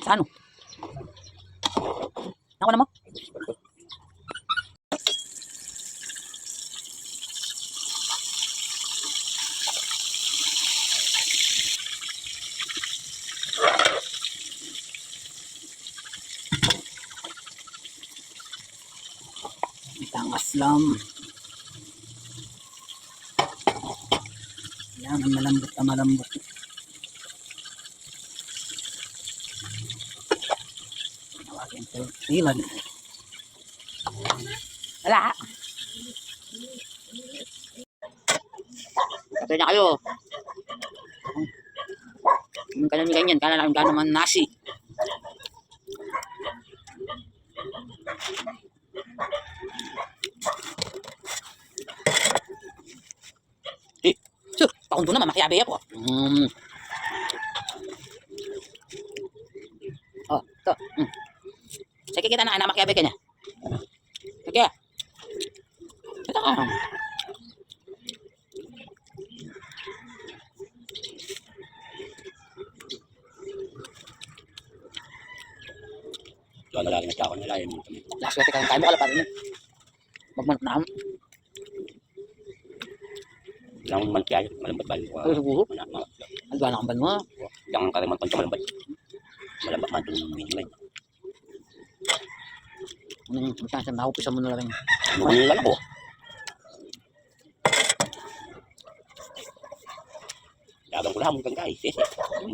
Sa ano? Ako na mo? Itangas lang. Yan, malambot na malambot. Nawagin ko ilan. Wala. Kapit na kayo. Ganyan, kala lang naman nasi. Pakon doon naman, makiyabe ako. Oh, ito. Sige kita na, makiyabe ka niya. Sige. Ito ka. Wala lagi na tsaka nila yun. Last week tayo mo kala pa rin. Magmanok na ako. Yang mantiay, malambat balik. Ay, siguro. Ang gana kang ban mo. Yang kaliman panca malambat. Malambat man itong medyo ngayon. Masasam na ako, pisa mo na lang. Ano lang ako? Lagang ko lang kang guys. Sese.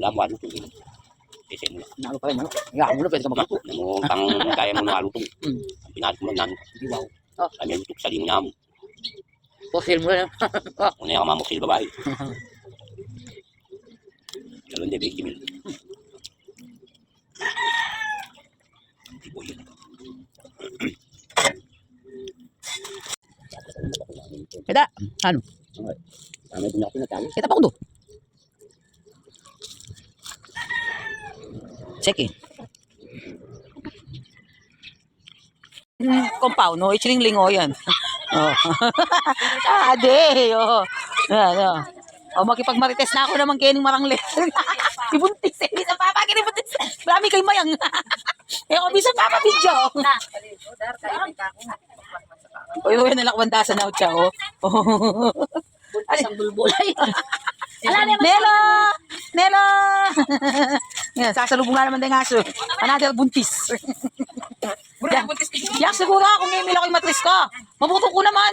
Lamuan ito. Sese mo. Nalo pa rin, ano? Nga, muna pwede ka magluto. Namo pang kaya mo nalutong. Pinahal ko lang nan. Wow. Kami lutok sa ling niya mo. Fossil mo na. Kung na yung mamuksil babae. Galon de big mil. Kita, ano? Ano din ako natalo? Kita pa ko doon. Sige. Compound, no? Ichling o yan. Oh. Ade, oh. Yan. Oh, makipagmarites na ako naman kening marangles. Ibuntis eh. Bisa papa kinibuntis. Marami kay mayang. Eh, ako bisa papa video. Oy, oy, nalakwandasan na siya, oh. Isang bulbulay. Nelo! Nelo! Yan, sasalubong nga naman din nga aso. Another buntis. Yak siguro ako ngayon may laki matris ko. Mabuto ko naman.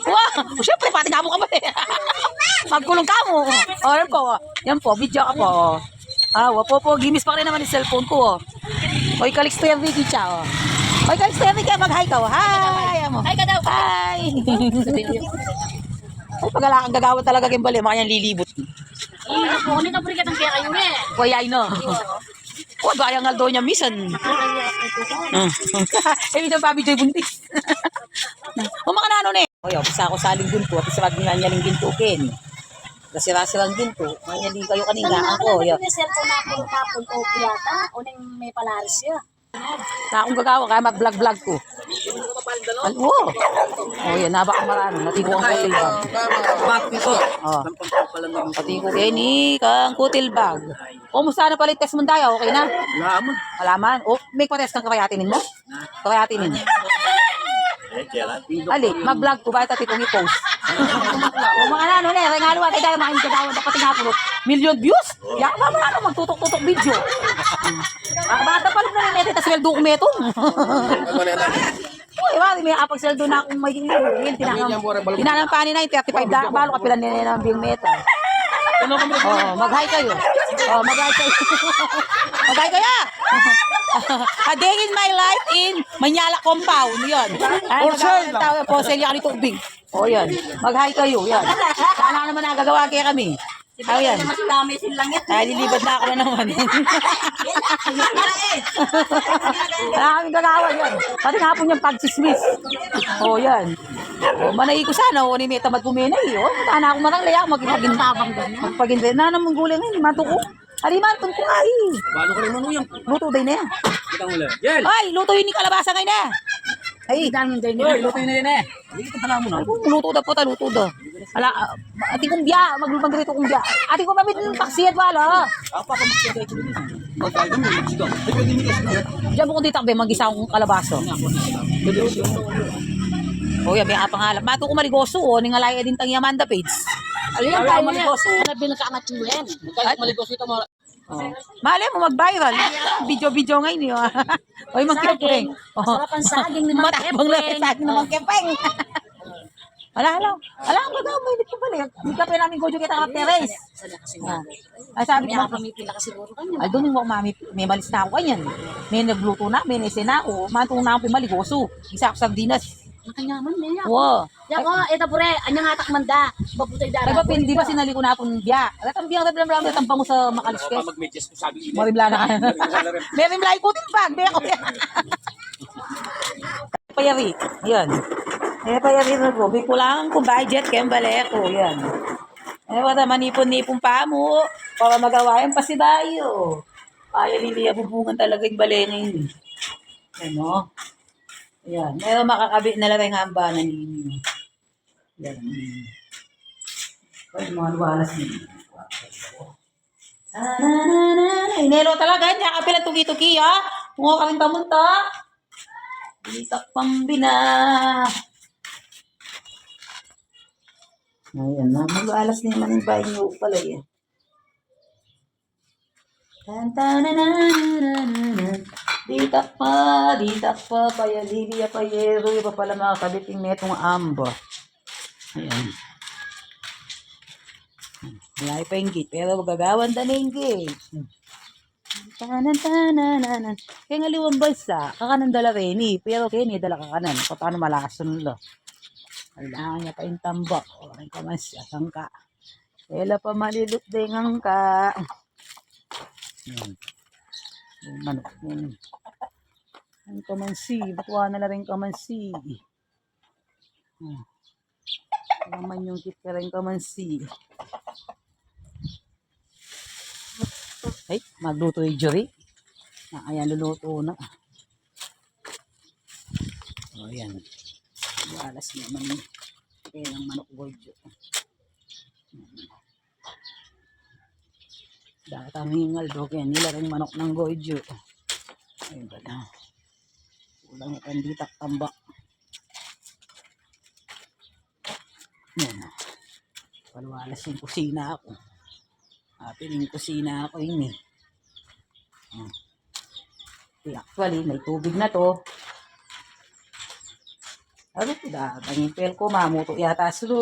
Wow! O syempre, pati nga mo ka ba eh. Magkulong ka mo. O, yan po. Yan po, video ka po. Ah, wapo po. Gimis pa rin naman yung cellphone ko. Oy, Calixto yan, Vicky, ciao. Oy, Calixto yan, Vicky, mag-hi ka. Hi! Hi ka daw. Hi! Ay, pag-alakang gagawin talaga kimbali, makanyang lilibot. Kunin ka purikat ang kaya kayo eh. Kuya, no. Oh, bayang aldo niya misan. Eh, dito pa video buntis. O mga nano ne. O yo, bisa ako saling ginto, at isa magningan niya ning ginto ken. Kasira-sirang ginto, mga hindi kayo kanina ako yo. Yung cellphone natin tapon o piyata, o nang may palaris siya. Na akong gagawa kaya mag-vlog ko. Ano? Oh, yan naba ko marano, natiko ang kutil bag. Oh. Natiko keni kang kutil bag. O musta na palit test mo dayo, okay na? Alaman. O may pa-test kang kakayatinin mo? Kakayatinin. Ali, mag-vlog ko ba ito itong i-post? O mga ano ne, regalo at tayo makinig ka daw dapat nga po. Million views? Yak ba mo ano magtutok-tutok video. Bata pa lang na nete sweldo ko meto. Oy, wali may apag sweldo na akong may tinanampanin na 35 da balo ka pila nene ng bing meta. Oh, mag-hi kayo. Oh, mag-hi kayo. Mag-hi kayo. A day in my life in Manyala compound, 'yon. Ay, tawag po sa liya ni tubig. Oh, 'yan. Mag-hi kayo, 'yan. Sana naman nagagawa kay kami. Oh, 'yan. Mas dami silang yan. Ay, lilibad na ako na naman. Kami gagawa 'yan. Pati hapon yung pagsismis. Oh, 'yan. Oh, manay ko sana o ni meta magpumenay. Oh, tana ako marang laya magpagintabang doon. Magpaginday na nang mangguling ni matuko. Aliman tun ko ay. Paano ko rin manuyang? Luto din na. Kita mo lang. Jel! Ay, luto yun ni kalabasa ngayon na. Ay, Dami din. Luto yun na yun eh. Ay, kung luto da po ta, luto da. Ala, ati kong biya, magrito kong biya. Ati kong mamit ng taksi at wala. Diyan mo kung di takbe, mag-isa akong kalabaso. O yan, may apang alap. Mato ko maligoso, o, ningalaya din tang Yamanda page. Ayan, tayo maligoso. Ano binakamachuin? Maligoso ito mga... Mali mo mag-viral. Video-video ngayon yun. Oy, magkipeng. Masarap ang saging ni Mang Matapang lang Kepeng. sa akin ng magkipeng. Wala, ang baga, may hindi ko balik. Hindi ka pa namin gojo kita ka Perez. Sana kasi Ay, sabi may ko, pamipila kasi siguro kanya. ay, doon yung mami, may malis na ako kanyan. May nagluto na, may nese na ako. Matong na ako maligoso. Isa ako sardinas. Nakanyaman niya. Wow. Yako, ito pure, anyang hatak manda. Babutay Ay, dara. ba, hindi ba sinali ko na akong biya? Ang biyang rablam tambang mo sa makaliskes. Mag-medyas ko sabi ini. Marimla na ka. May rimla ko din bag. May ako yan. Payari. Yan. Eh, payari na ko. Bikulangan ko budget kaya balik ko. Yan. Eh, wala manipon-nipon pa mo. Para magawa yung pasidayo. Kaya niliya bubungan talaga yung balengin. Ano? Yan. Meron makakabit na lang yung hambanan ninyo. Yan. Ay, mga luwalas ninyo. Inelo talaga. Niya kapila tuki-tuki, ha? Kung ka rin pamunta. Bilitak pambina. Ayan na. Mag-alas na naman yung bahay niyo pala yan. Ditak pa, paya lilia, payero, iba pala makakabiting netong amba. Ayan. Wala pa yung gate, pero magagawan na yung gate. Tanan. Kaya nga liwang bansa, kakanan dala rin eh, pero kaya niya dala kakanan, paano malason lo. Kailangan niya pa yung tambak, o ang kamasya, sangka. Kaya pa malilut din ang ka. Yan. Yung manok yun. Ang kamansi, batuwa na rin kamansi. Naman yung kit ka rin kamansi. Ay, magluto yung jury. Ayan, luluto na. O, yan. Walas naman yun. Kaya ng manok gorjo. Datang hingal do. Kaya nila rin manok ng gorjo. Ayun ba na. Kulang yung kanditak tambak. Yan. Paluwalas yung kusina ako. Piling kusina ako yun eh. Actually, may tubig na to. Sabi ko, datang pel ko, mamuto yata sulo.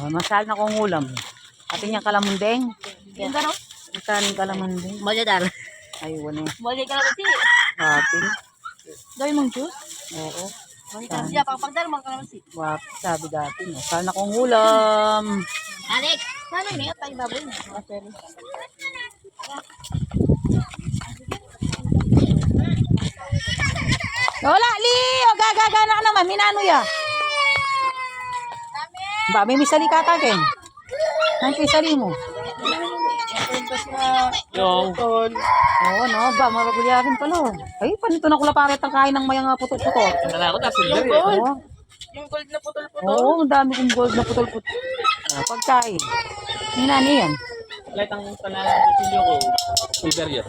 Masal na kong ulam. Atin yung kalamundeng. Yan gano? Masal yung kalamundeng. Molya dar. Ay, wala. Molya ka na kasi. Atin. Dawin mong juice? Oo. Molya siya pagpagdar man ka naman si. Wap, sabi dati. Masal na kong ulam. Alex, sana niya tayo baboy. Masero. Wala, Li! O, gagaga na ka naman. Minano ya? Ba, may misali ka kageng. Nanti sali mo. Yung... Oo, no. Ba, maragulyarin pala. Ay, panito na kula paret ang kain ng mayang putot-putot. Nala ko na silver eh. Oo. Yung gold na putol-putol. Oo, ang dami kong gold na putol-putot. Pagkain. Minano yan. Light ang panalo ko. Silver yun.